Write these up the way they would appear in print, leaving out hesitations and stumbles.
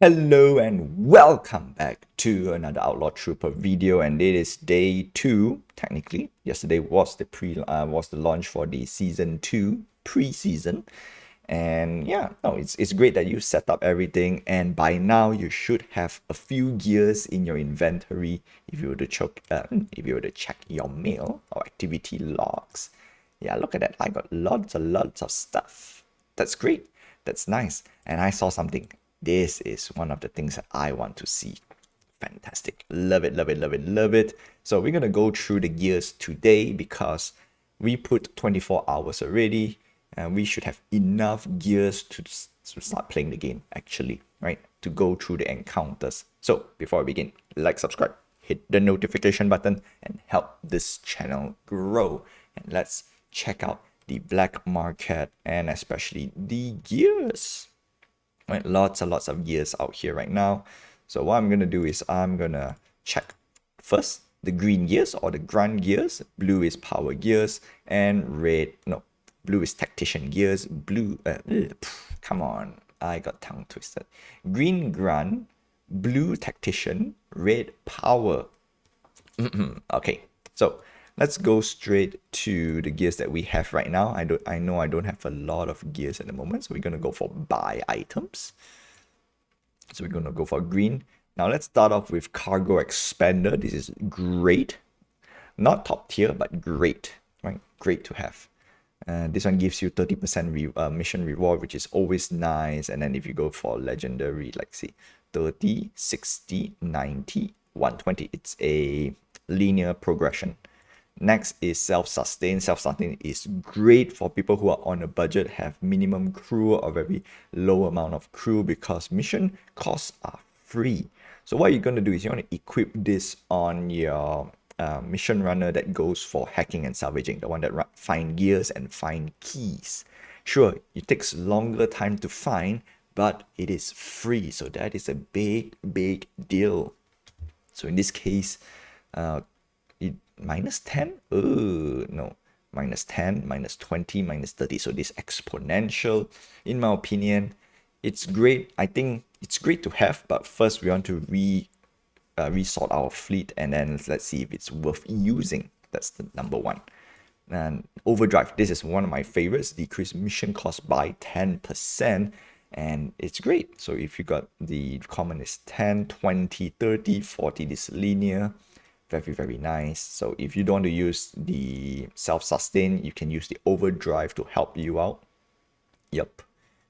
Hello and welcome back to another Outlaw Trooper video, and it is day 2. Technically, yesterday was the launch for the season 2 pre-season, and yeah, no, it's great that you set up everything, and by now you should have a few gears in your inventory if you were to check your mail or activity logs. Yeah, look at that! I got lots of stuff. That's great. That's nice. And I saw something. This is one of the things that I want to see. Fantastic. Love it, love it, love it, love it. So we're going to go through the gears today because we put 24 hours already and we should have enough gears to start playing the game actually, right? To go through the encounters. So before I begin, like, subscribe, hit the notification button and help this channel grow. And let's check out the black market and especially the gears. Right, lots and lots of gears out here right now. So what I'm gonna do is I'm gonna check first the green gears or the grunt gears. Blue is power gears and blue is tactician gears. Come on, I got tongue twisted. Green grunt, blue tactician, red power. Okay, so let's go straight to the gears that we have right now. I know I don't have a lot of gears at the moment, so we're gonna go for buy items. So we're gonna go for green. Now let's start off with cargo expander. This is great, not top tier, but great, right? Great to have. This one gives you 30% mission reward, which is always nice. And then if you go for legendary, like see 30, 60, 90, 120, it's a linear progression. Next is self-sustain. Self-sustain is great for people who are on a budget, have minimum crew or very low amount of crew because mission costs are free. So what you're going to do is you want to equip this on your mission runner that goes for hacking and salvaging, the one that find gears and find keys. Sure, it takes longer time to find, but it is free. So that is a big deal. So in this case, minus 10? Oh, no. Minus 10, minus 20, minus 30. So this exponential, in my opinion, it's great. I think it's great to have, but first we want to resort our fleet and then let's see if it's worth using. That's the number one. And overdrive, this is one of my favorites. Decrease mission cost by 10%. And it's great. So if you got the common is 10, 20, 30, 40, this linear. Very nice. So if you don't want to use the self-sustain, you can use the overdrive to help you out. Yep,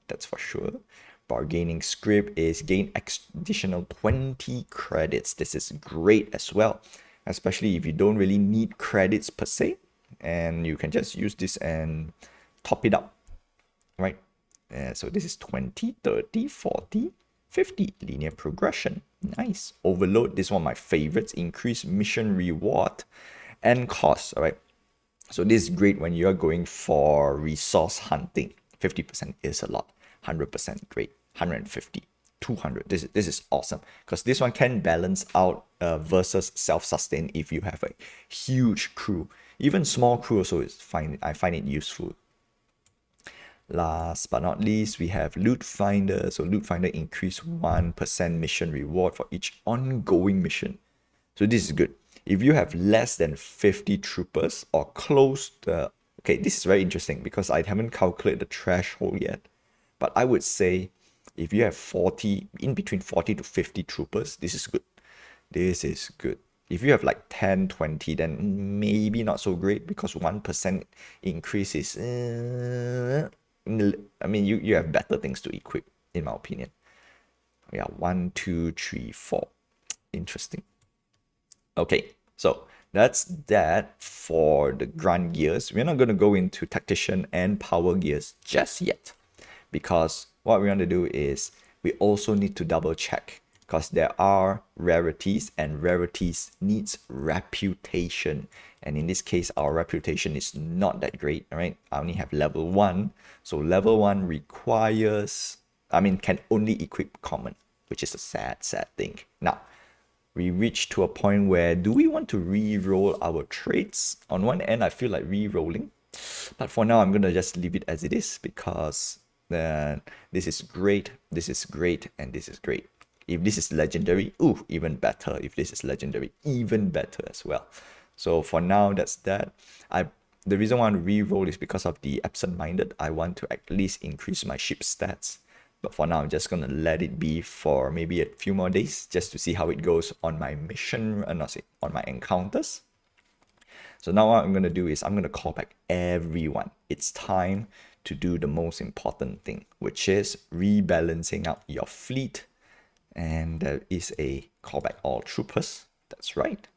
that's for sure. Bargaining script is gain additional 20 credits. This is great as well, especially if you don't really need credits per se, and you can just use this and top it up, right? So this is 20, 30, 40, 50 linear progression. Nice. Overload, this one of my favorites. Increase mission reward and cost. All right, so this is great when you're going for resource hunting. 50% is a lot. 100% great. 150, 200, this is awesome because this one can balance out versus self-sustain if you have a huge crew. Even small crew also is fine. I find it useful. Last but not least, we have Loot Finder. So Loot Finder increase 1% mission reward for each ongoing mission. So this is good. If you have less than 50 troopers or close to... Okay, this is very interesting because I haven't calculated the threshold yet. But I would say if you have 40, in between 40 to 50 troopers, this is good. This is good. If you have like 10, 20, then maybe not so great because 1% increase is... I mean, you have better things to equip, in my opinion. Yeah, 1, 2, 3, 4. Interesting. Okay, so that's that for the grunt gears. We're not going to go into tactician and power gears just yet because what we want to do is we also need to double check because there are rarities and rarities needs reputation, and in this case our reputation is not that great. All right, I only have level 1, so level 1 requires, can only equip common, which is a sad thing. Now we reach to a point where do we want to re-roll our traits? On one end I feel like re-rolling, but for now I'm gonna just leave it as it is because this is great, and this is great. If this is legendary, ooh, even better. If this is legendary, even better as well. So for now, that's that. The reason why I want to re-roll is because of the absent-minded. I want to at least increase my ship stats. But for now, I'm just gonna let it be for maybe a few more days just to see how it goes on my mission, on my encounters. So now what I'm gonna do is I'm gonna call back everyone. It's time to do the most important thing, which is rebalancing out your fleet. And there is a callback all troopers. That's right.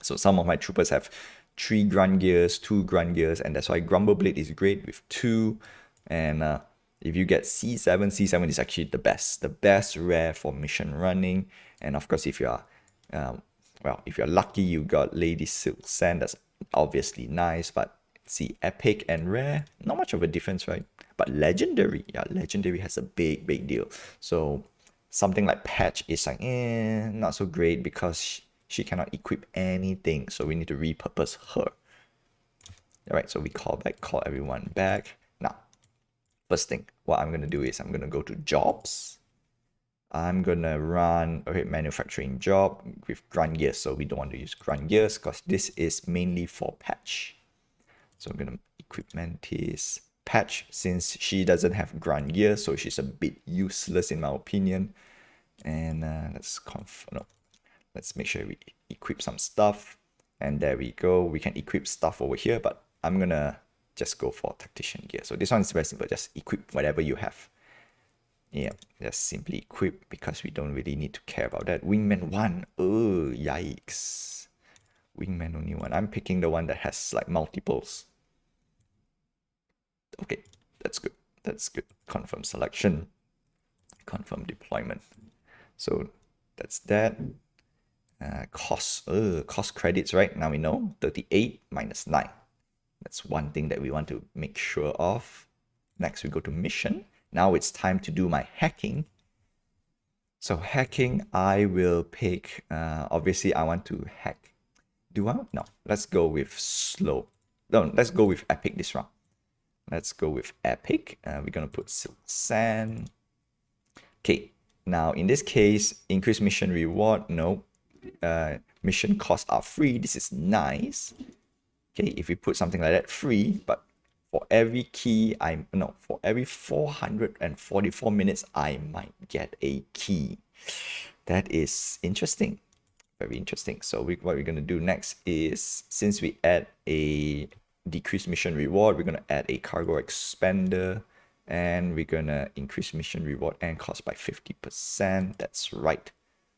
So some of my troopers have 3 grunt gears, 2 grunt gears, and that's why Grumbleblade is great with 2. And if you get C7, C7 is actually the best rare for mission running. And of course, if you are, well, if you're lucky, you got Lady Silk Sand. That's obviously nice, but see, epic and rare, not much of a difference, right? But legendary, yeah, legendary has a big deal. So something like Patch is like, not so great because she cannot equip anything. So we need to repurpose her. All right, so we call everyone back. Now, first thing, what I'm gonna do is I'm gonna go to jobs. I'm gonna run a manufacturing job with grunt gears. So we don't want to use grunt gears because this is mainly for Patch. So I'm gonna equip Mantis. Patch, since she doesn't have grunt gear, so she's a bit useless in my opinion. And let's make sure we equip some stuff. And there we go. We can equip stuff over here, but I'm gonna just go for tactician gear. So this one is very simple. Just equip whatever you have. Yeah, just simply equip because we don't really need to care about that. Wingman 1. Oh, yikes. Wingman only 1. I'm picking the one that has like multiples. Okay, that's good. That's good. Confirm selection. Confirm deployment. So that's that. Cost credits, right? Now we know 38 minus 9. That's one thing that we want to make sure of. Next, we go to mission. Now it's time to do my hacking. So hacking, I will pick, obviously I want to hack. Do I? No, let's go with slow. No, let's go with epic this round. Let's go with epic. We're gonna put Silk Sand. Okay, now in this case, increase mission reward, no. Mission costs are free. This is nice. Okay, if we put something like that, free, but for every key, for every 444 minutes, I might get a key. That is interesting. Very interesting. So what we're going to do next is, since we add a decreased mission reward, we're going to add a cargo expander, and we're going to increase mission reward and cost by 50%. That's right.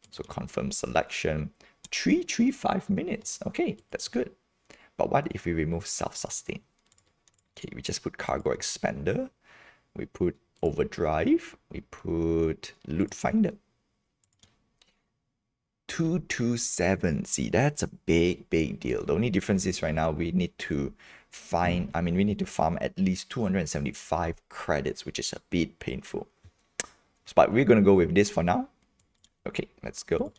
So confirm selection. 335 minutes. Okay, that's good. But what if we remove self-sustain? Okay, we just put cargo expander. We put overdrive. We put loot finder. 227. See, that's a big deal. The only difference is right now we need to find, we need to farm at least 275 credits, which is a bit painful. But we're going to go with this for now. Okay, let's go.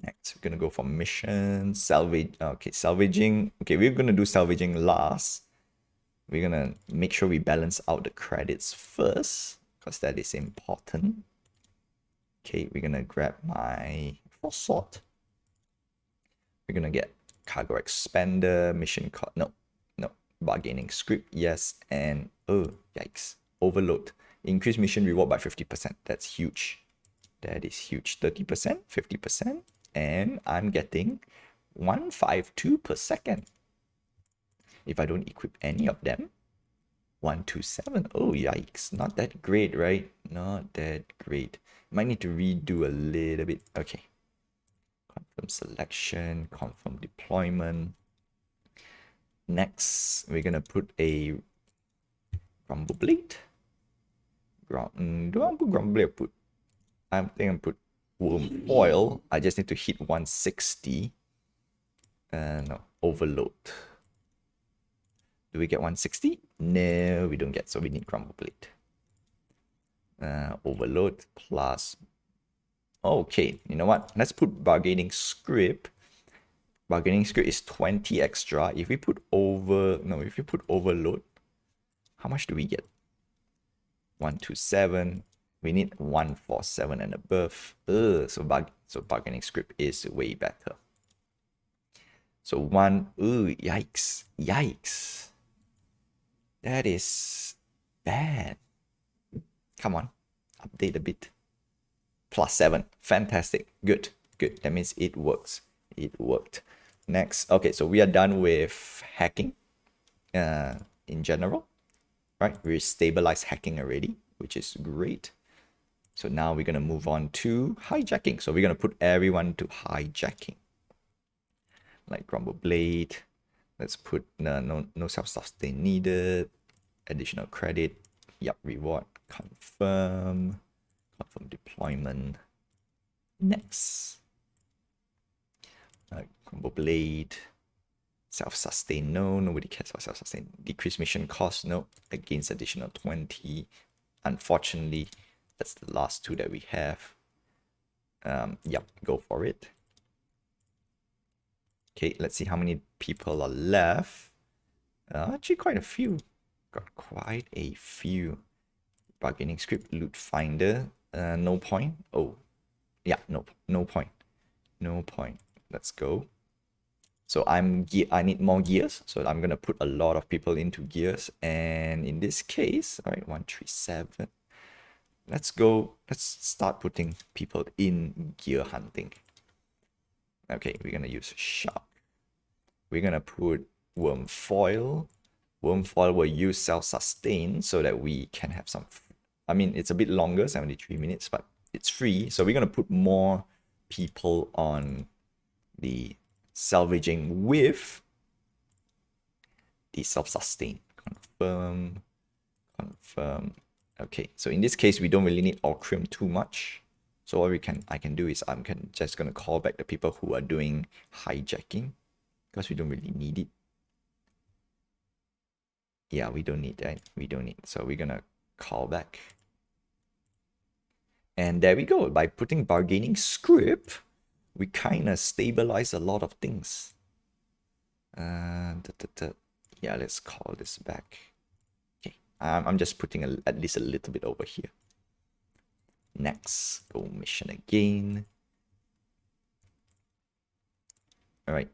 Next, we're going to go for mission, salvage. Okay, salvaging. Okay, we're going to do salvaging last. We're going to make sure we balance out the credits first, because that is important. Okay, we're going to grab my full sort. We're going to get cargo expander, mission card. No, bargaining script, yes. And, oh, yikes, overload. Increase mission reward by 50%. That's huge. That is huge. 30%, 50%. And I'm getting 152 per second. If I don't equip any of them, 127. Oh, yikes. Not that great, right? Not that great. Might need to redo a little bit. Okay. Confirm selection, confirm deployment. Next, we're going to put a Grumbleblade. Do I want to put Grumbleblade? I think I put Worm Oil. I just need to hit 160. No, overload. Do we get 160? No, we don't get, so we need Grumbleblade. Overload plus. Okay, you know what? Let's put bargaining script. Bargaining script is 20 extra. If we put if we put overload, how much do we get? 127. We need 147 and above. So bargaining script is way better. So yikes. Yikes. That is bad. Come on, update a bit. +7. Fantastic. Good. Good. That means it works. It worked. Next. Okay, so we are done with hacking in general. Right? We stabilized hacking already, which is great. So now we're going to move on to hijacking. So we're going to put everyone to hijacking. Like Grumble Blade. Let's put no self-sustain needed. Additional credit. Yup, reward. Confirm deployment. Next. Combo Blade. Self-sustain, no. Nobody cares about self-sustain. Decrease mission cost, no. Against additional 20. Unfortunately, that's the last two that we have. Yep, go for it. Okay, let's see how many people are left. Actually, quite a few. Got quite a few. Bargaining script, loot finder. No point. Oh, yeah, no point. No point. Let's go. So I need more gears. So I'm gonna put a lot of people into gears. And in this case, all right, 137. Let's go. Let's start putting people in gear hunting. Okay, we're gonna use shark. We're gonna put worm foil. Worm foil will use self-sustain so that we can have some. I mean, it's a bit longer, 73 minutes, but it's free. So we're gonna put more people on the salvaging with the self-sustain. Confirm. Okay, so in this case, we don't really need Orcrium too much. So what I can do is I'm just gonna call back the people who are doing hijacking because we don't really need it. Yeah, we don't need that. We don't need. So we're gonna call back. And there we go. By putting bargaining script, we kind of stabilize a lot of things. Yeah, let's call this back. Okay, I'm just putting at least a little bit over here. Next, go mission again. All right,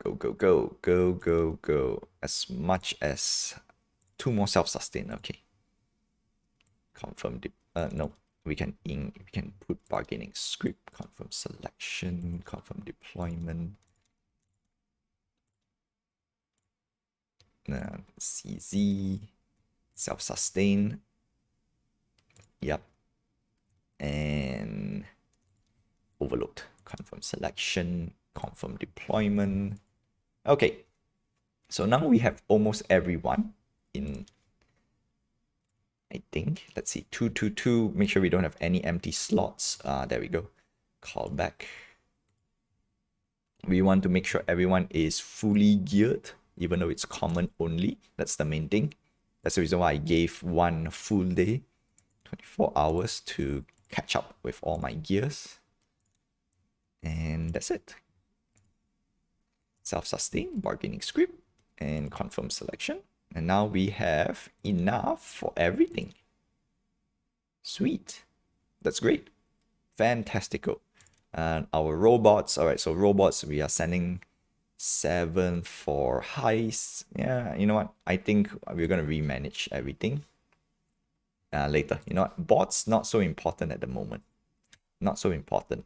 go. As much as 2 more self-sustain. Okay. Confirm no. We can put bargaining script, confirm selection, confirm deployment. CZ, self-sustain. Yep. And overload, confirm selection, confirm deployment. Okay. So now we have almost everyone in, I think. Let's see, 222. Make sure we don't have any empty slots. There we go. Call back. We want to make sure everyone is fully geared, even though it's common only. That's the main thing. That's the reason why I gave one full day, 24 hours to catch up with all my gears. And that's it. Self-sustain, bargaining script, and confirm selection. And now we have enough for everything. Sweet. That's great. Fantastico. And our robots. All right, so robots, we are sending 7 for heists. Yeah, you know what? I think we're going to remanage everything later. You know what? Bots, not so important at the moment. Not so important.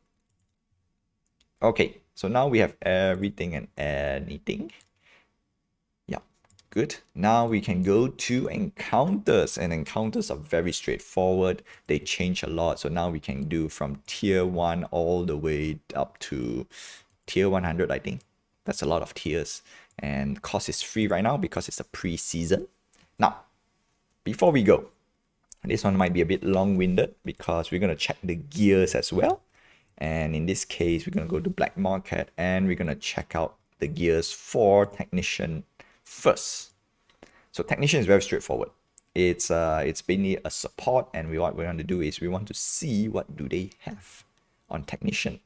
Okay, so now we have everything and anything. Good. Now we can go to encounters, and encounters are very straightforward. They change a lot. So now we can do from tier 1 all the way up to tier 100, I think. That's a lot of tiers. And cost is free right now because it's a pre-season. Now, before we go, this one might be a bit long-winded because we're going to check the gears as well. And in this case, we're going to go to Black Market and we're going to check out the gears for Technician first. So Technician is very straightforward. It's mainly a support, and what we want to do is we want to see what do they have on Technician.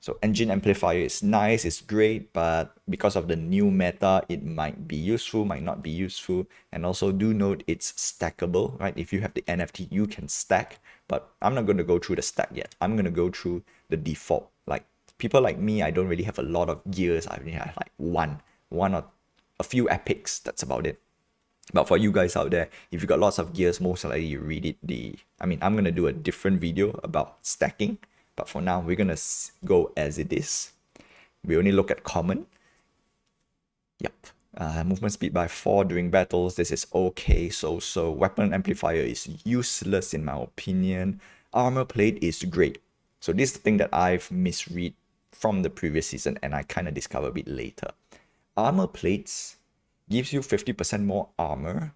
So engine amplifier is nice, it's great, but because of the new meta, it might be useful, might not be useful. And also do note it's stackable, right? If you have the NFT, you can stack, but I'm not going to go through the stack yet. I'm going to go through the default. Like people like me, I don't really have a lot of gears. I only have like one or a few epics. That's about it. But for you guys out there, if you got lots of gears, most likely you read it. I'm going to do a different video about stacking. But for now, we're going to go as it is. We only look at common. Yep. Movement speed by 4 during battles. This is okay. So weapon amplifier is useless in my opinion. Armor plate is great. So this is the thing that I've misread from the previous season and I kind of discovered a bit later. Armor plates gives you 50% more armor,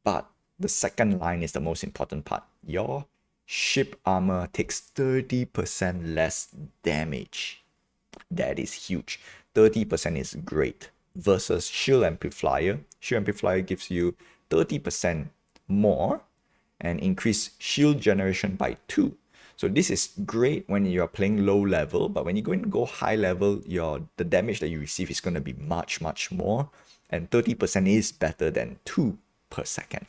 but the second line is the most important part. Your ship armor takes 30% less damage. That is huge. 30% is great. Versus shield amplifier. Shield amplifier gives you 30% more and increase shield generation by 2. So this is great when you're playing low level, but when you go high level, the damage that you receive is going to be much more, and 30% is better than 2 per second.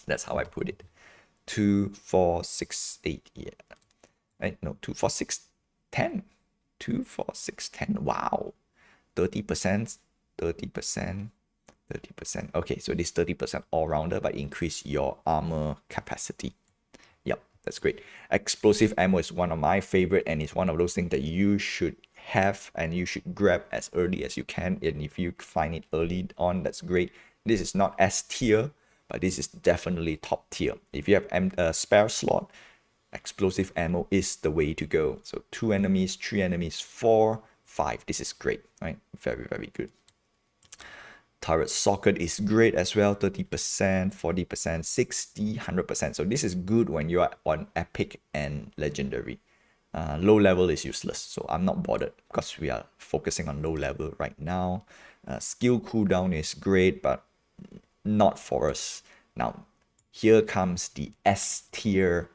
That's how I put it. 2, 4, 6, 8, yeah. No, 2, 4, 6, 10. 2, 4, 6, 10. Wow. 30%, 30%, 30%. Okay, so this 30% all-rounder, but increase your armor capacity. Yep, that's great. Explosive ammo is one of my favorite, and it's one of those things that you should have and you should grab as early as you can. And if you find it early on, that's great. This is not S tier, but this is definitely top tier. If you have a spare slot, explosive ammo is the way to go. So 2 enemies, 3 enemies, 4, 5. This is great, right? Very good. Turret socket is great as well. 30%, 40%, 60, 100%. So this is good when you are on epic and legendary. Low level is useless, so I'm not bothered because we are focusing on low level right now. Skill cooldown is great, but not for us. Now, here comes the S tier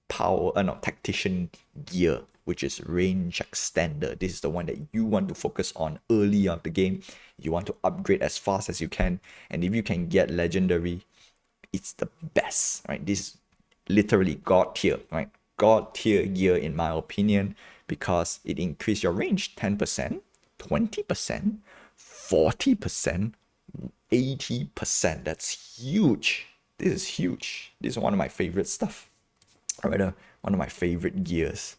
tactician gear, which is range extender. This is the one that you want to focus on early of the game. You want to upgrade as fast as you can, and if you can get legendary, it's the best, right? This is literally god tier, right? God tier gear in my opinion, because it increases your range 10%, 20%, 40%, 80%. That's huge. This is huge. This is one of my favorite stuff. Or rather, one of my favorite gears.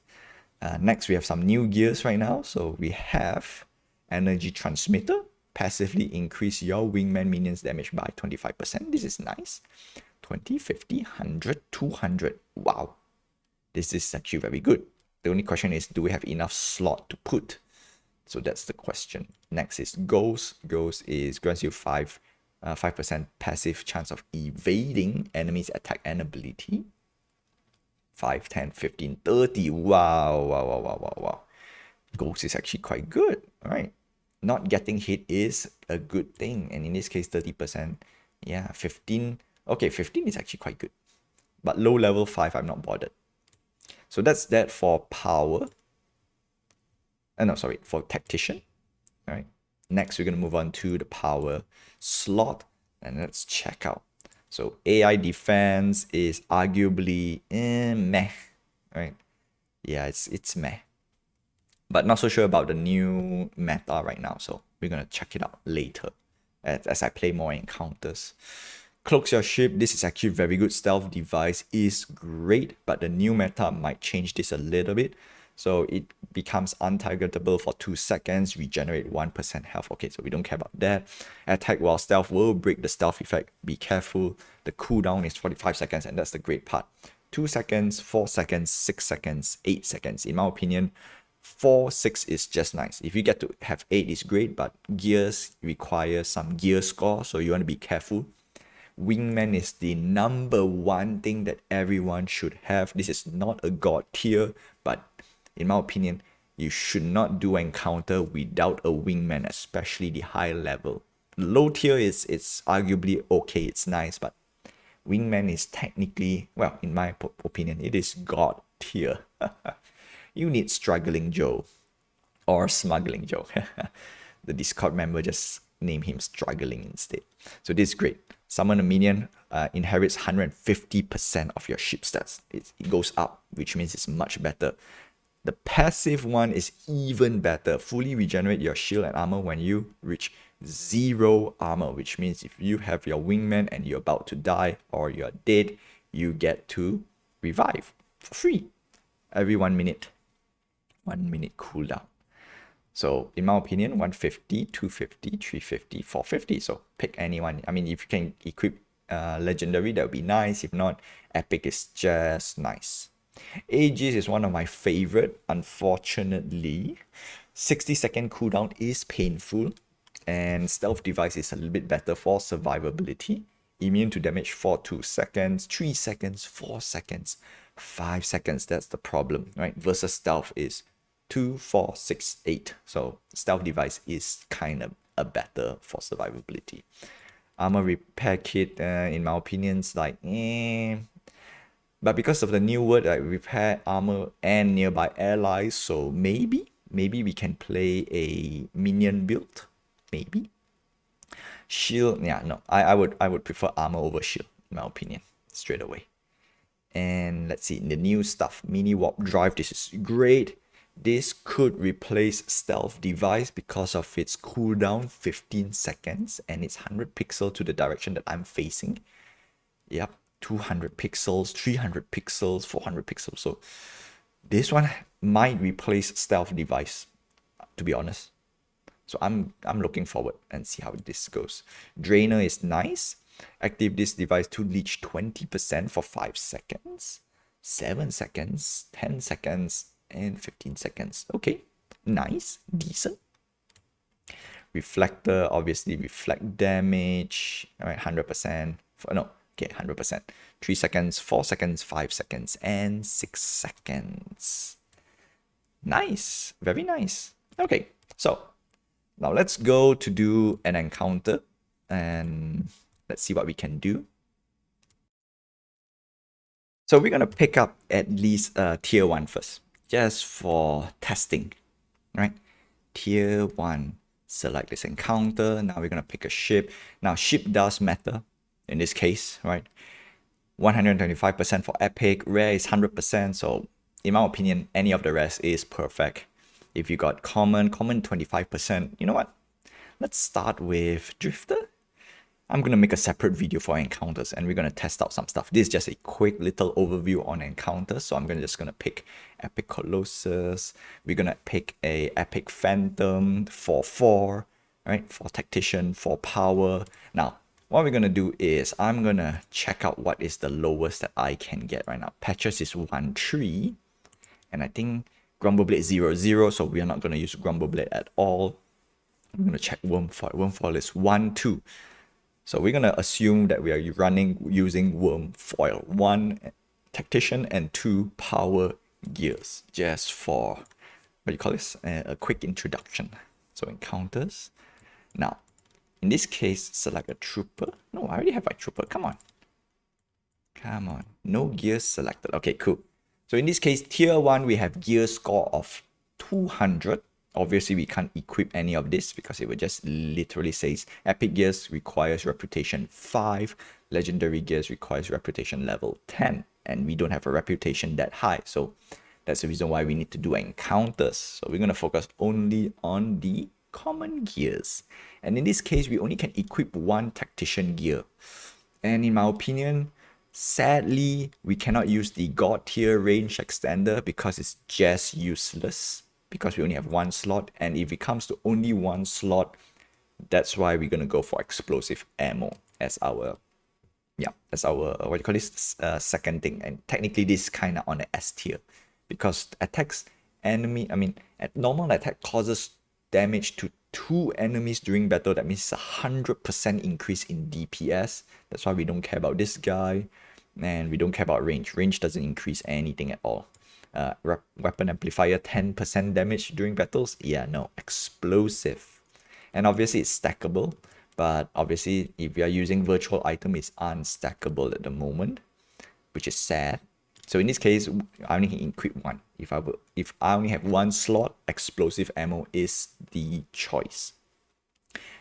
Next, we have some new gears right now. So we have energy transmitter. Passively increase your wingman minions damage by 25%. This is nice. 20, 50, 100, 200. Wow. This is actually very good. The only question is, do we have enough slot to put? So that's the question. Next is Ghost. Ghost grants you 5% passive chance of evading enemies' attack and ability. 5, 10, 15, 30. Wow. Ghost is actually quite good, right? Not getting hit is a good thing. And in this case, 30%. Yeah, 15. Okay, 15 is actually quite good. But low level 5, I'm not bothered. So that's that for power. For tactician. All right. Next, we're going to move on to the power slot. And let's check out. So AI defense is arguably meh. Right? Yeah, it's meh. But not so sure about the new meta right now. So we're going to check it out later as I play more encounters. Cloaks your ship. This is actually very good. Stealth device is great, but the new meta might change this a little bit. So it becomes untargetable for 2 seconds, regenerate 1% health. Okay, so we don't care about that. Attack while stealth will break the stealth effect. Be careful. The cooldown is 45 seconds, and that's the great part. 2 seconds, 4 seconds, 6 seconds, 8 seconds. In my opinion, 4, 6 is just nice. If you get to have 8, it's great, but gears require some gear score, so you want to be careful. Wingman is the #1 thing that everyone should have. This is not a god tier, but in my opinion, you should not do encounter without a wingman, especially the high level. Low tier it's arguably okay, it's nice, but wingman is technically, well, in my opinion, it is god tier. You need struggling Joe. or smuggling Joe. The Discord member just named him struggling instead. So this is great. Summon a minion inherits 150% of your ship stats. It goes up, which means it's much better. The passive one is even better. Fully regenerate your shield and armor when you reach 0 armor, which means if you have your wingman and you're about to die or you're dead, you get to revive for free every 1 minute. 1 minute cooldown. So in my opinion, 150, 250, 350, 450. So pick anyone. I mean, if you can equip legendary, that would be nice. If not, epic is just nice. Aegis is one of my favorite. Unfortunately, 60-second cooldown is painful, and stealth device is a little bit better for survivability. Immune to damage for 2 seconds, 3 seconds, 4 seconds, 5 seconds. That's the problem, right? Versus stealth is 2, 4, 6, 8. So stealth device is kind of a better for survivability. Armor repair kit, in my opinion, is like but because of the new word, like repair armor and nearby allies, so maybe we can play a minion build, maybe. Shield, yeah, no, I would prefer armor over shield, in my opinion, straight away. And let's see, the new stuff, mini warp drive, this is great. This could replace stealth device because of its cooldown 15 seconds and it's 100 pixel to the direction that I'm facing. Yep, 200 pixels, 300 pixels, 400 pixels. So this one might replace stealth device, to be honest. So I'm looking forward and see how this goes. Drainer is nice. Active this device to leech 20% for 5 seconds, 7 seconds, 10 seconds, and 15 seconds. Okay, nice, decent. Reflector, obviously reflect damage. All right, 100%. No, okay, 100%. 3 seconds, 4 seconds, 5 seconds, and 6 seconds. Nice, very nice. Okay, so now let's go to do an encounter and let's see what we can do. So we're going to pick up at least tier 1 first, just for testing, right? Tier 1, select this encounter. Now we're going to pick a ship. Now ship does matter in this case, right? 125% for epic, rare is 100%. So in my opinion, any of the rest is perfect. If you got common 25%, you know what? Let's start with drifter. I'm going to make a separate video for encounters and we're going to test out some stuff. This is just a quick little overview on encounters. So I'm just going to pick Epic Colossus. We're going to pick a Epic Phantom for 4, right? For Tactician, for Power. Now, what we're going to do is I'm going to check out what is the lowest that I can get right now. Patches is 1-3. And I think Grumbleblade 0-0. So we are not going to use Grumbleblade at all. I'm going to check Wormfoil. Wormfoil is 1-2. So we're going to assume that we are using Wormfoil. 1 Tactician and 2 Power Gears. Just for, what do you call this? A quick introduction. So encounters. Now, in this case, select a Trooper. No, I already have my Trooper. Come on. Come on. No gears selected. Okay, cool. So in this case, tier 1, we have gear score of 200. Obviously, we can't equip any of this because it would just literally says epic gears requires reputation 5, legendary gears requires reputation level 10, and we don't have a reputation that high. So that's the reason why we need to do encounters. So we're going to focus only on the common gears. And in this case, we only can equip 1 tactician gear. And in my opinion, sadly, we cannot use the God tier range extender because it's just useless. Because we only have 1 slot, and if it comes to only 1 slot, that's why we're gonna go for explosive ammo as our, what do you call this, second thing. And technically this is kind of on the S tier because attacks enemy, at normal attack causes damage to 2 enemies during battle. That means 100% increase in DPS. That's why we don't care about this guy, and we don't care about range. Range doesn't increase anything at all. Weapon amplifier 10% damage during battles. Yeah, no, explosive. And obviously it's stackable, but obviously if you are using virtual item, it's unstackable at the moment, which is sad. So in this case, I only can equip one. If I only have one slot, explosive ammo is the choice.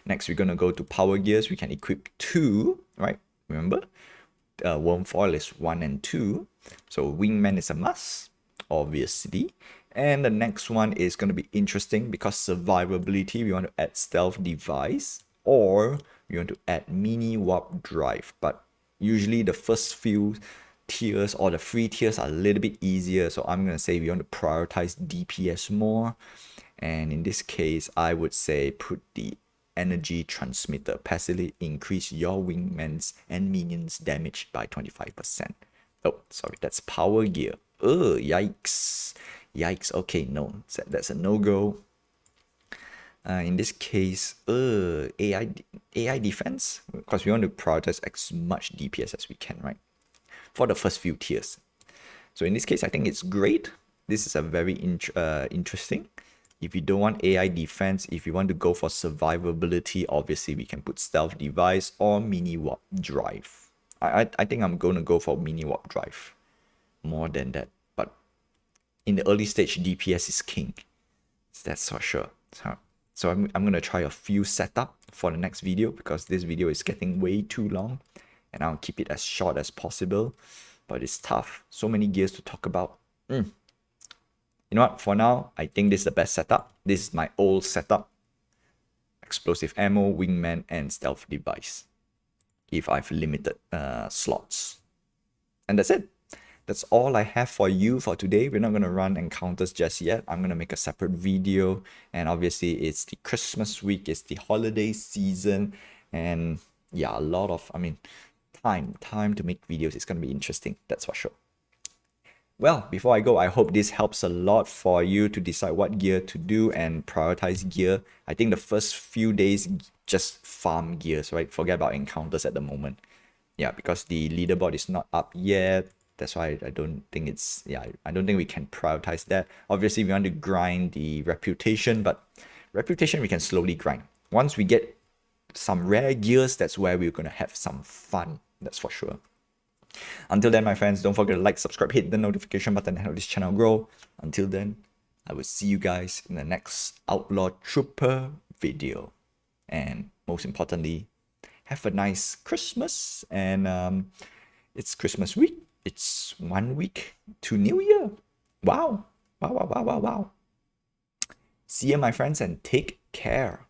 Next, we're gonna go to power gears. We can equip 2, right? Remember, worm foil is 1 and 2. So wingman is a must, obviously. And the next one is gonna be interesting because survivability. We want to add stealth device, or we want to add mini warp drive. But usually the first few tiers or the free tiers are a little bit easier. So I'm gonna say we want to prioritize DPS more. And in this case, I would say put the energy transmitter, passively increase your wingman's and minions damage by 25%. Oh, sorry, that's power gear. Oh, yikes. Yikes. Okay, no, that's a no-go. In this case, AI defense, because we want to prioritize as much DPS as we can, right? For the first few tiers. So in this case, I think it's great. This is a very interesting. If you don't want AI defense, if you want to go for survivability, obviously we can put stealth device or mini warp drive. I think I'm going to go for mini warp drive more than that. But in the early stage, DPS is king. That's for sure. So I'm going to try a few setup for the next video because this video is getting way too long. And I'll keep it as short as possible. But it's tough. So many gears to talk about. You know what? For now, I think this is the best setup. This is my old setup. Explosive ammo, wingman, and stealth device. If I've limited slots. And that's it. That's all I have for you for today. We're not going to run encounters just yet. I'm going to make a separate video. And obviously, it's the Christmas week. It's the holiday season. And yeah, a lot of, time to make videos. It's going to be interesting. That's for sure. Well, before I go, I hope this helps a lot for you to decide what gear to do and prioritize gear. I think the first few days, just farm gears, right? Forget about encounters at the moment. Yeah, because the leaderboard is not up yet. That's why I don't think I don't think we can prioritize that. Obviously, we want to grind the reputation, but reputation we can slowly grind. Once we get some rare gears, that's where we're going to have some fun. That's for sure. Until then, my friends, don't forget to like, subscribe, hit the notification button and help this channel grow. Until then, I will see you guys in the next Outlaw Trooper video. And most importantly, have a nice Christmas. And it's Christmas week. It's 1 week to New Year. Wow. Wow, wow, wow, wow, wow. See you, my friends, and take care.